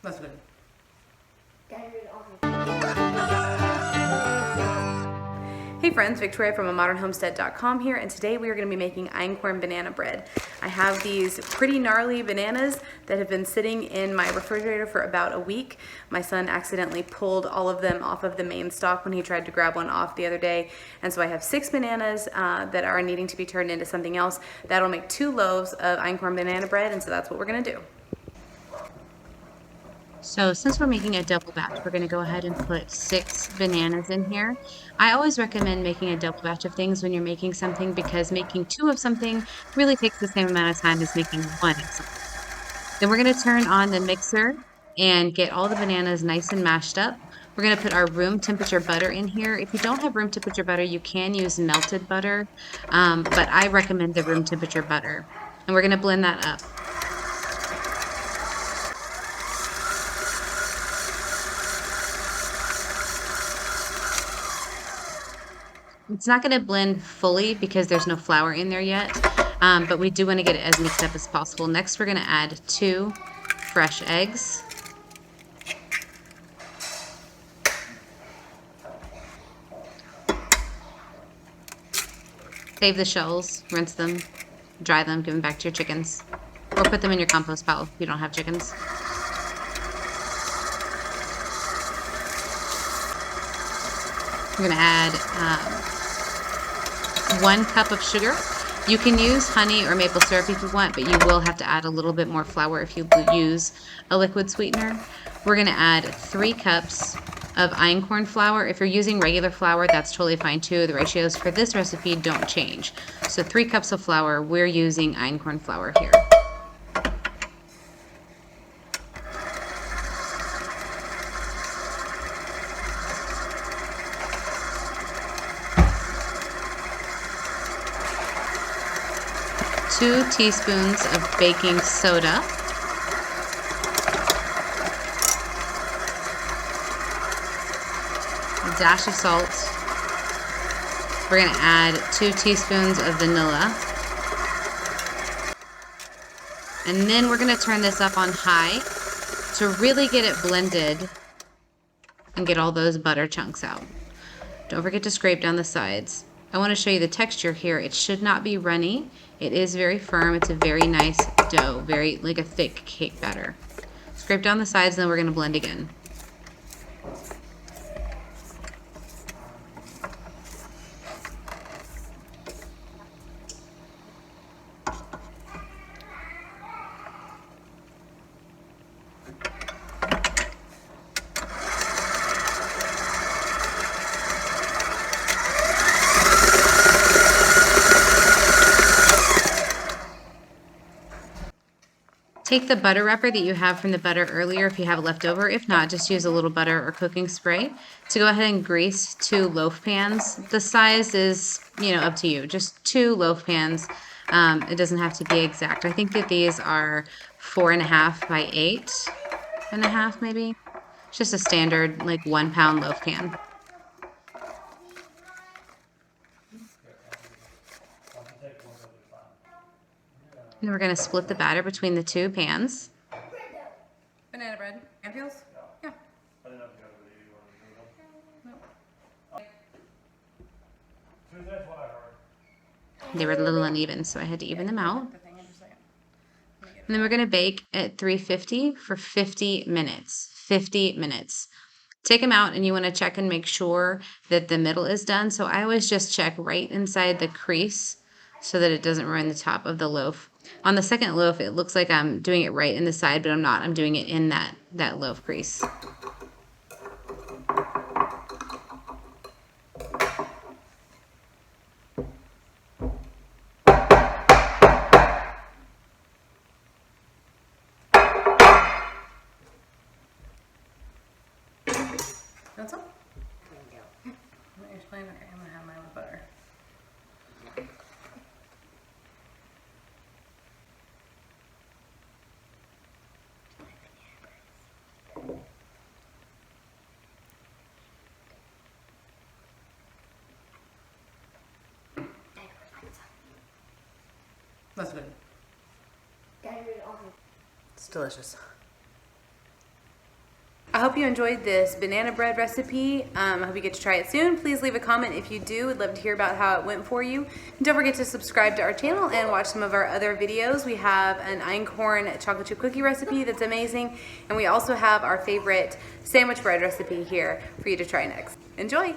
That's good. Hey friends, Victoria from amodernhomestead.com here, and today we are going to be making Einkorn banana bread. I have these pretty gnarly bananas that have been sitting in my refrigerator for about a week. My son accidentally pulled all of them off of the main stalk when he tried to grab one off the other day, and so I have 6 bananas that are needing to be turned into something else. That'll make 2 loaves of Einkorn banana bread, and so that's what we're going to do. So since we're making a double batch, we're going to go ahead and put 6 bananas in here. I always recommend making a double batch of things when you're making something because making 2 of something really takes the same amount of time as making 1 of something. Then we're going to turn on the mixer and get all the bananas nice and mashed up. We're going to put our room temperature butter in here. If you don't have room temperature butter, you can use melted butter, but I recommend the room temperature butter. And we're going to blend that up. It's not going to blend fully because there's no flour in there yet, but we do want to get it as mixed up as possible. Next, we're going to add 2 fresh eggs. Save the shells, rinse them, dry them, give them back to your chickens, or put them in your compost pile if you don't have chickens. We're going to add 1 cup of sugar. You can use honey or maple syrup if you want, but you will have to add a little bit more flour if you use a liquid sweetener. We're going to add 3 cups of einkorn flour. If you're using regular flour, that's totally fine too. The ratios for this recipe don't change. So 3 cups of flour, we're using einkorn flour here. Two teaspoons of baking soda. A dash of salt. We're going to add 2 teaspoons of vanilla. And then we're going to turn this up on high to really get it blended and get all those butter chunks out. Don't forget to scrape down the sides. I want to show you the texture here. It should not be runny. It is very firm. It's a very nice dough, very like a thick cake batter. Scrape down the sides, and then we're going to blend again. Take the butter wrapper that you have from the butter earlier if you have it left over. If not, just use a little butter or cooking spray to go ahead and grease 2 loaf pans. The size is, up to you. Just 2 loaf pans. It doesn't have to be exact. I think that these are 4.5 by 8.5 maybe. It's just a standard like 1 pound loaf pan. And we're going to split the batter between the 2 pans. Banana bread. Anfields? Yeah. They were a little uneven, so I had to even them out. And then we're going to bake at 350 for 50 minutes. 50 minutes. Take them out and you want to check and make sure that the middle is done. So I always just check right inside the crease so that it doesn't ruin the top of the loaf. On the second loaf, it looks like I'm doing it right in the side, but I'm not. I'm doing it in that loaf crease. That's all? Let me explain. Okay, I'm going to have mine with butter. That's good. It's delicious. I hope you enjoyed this banana bread recipe. I hope you get to try it soon. Please leave a comment if you do. We'd love to hear about how it went for you. And don't forget to subscribe to our channel and watch some of our other videos. We have an Einkorn chocolate chip cookie recipe that's amazing. And we also have our favorite sandwich bread recipe here for you to try next. Enjoy!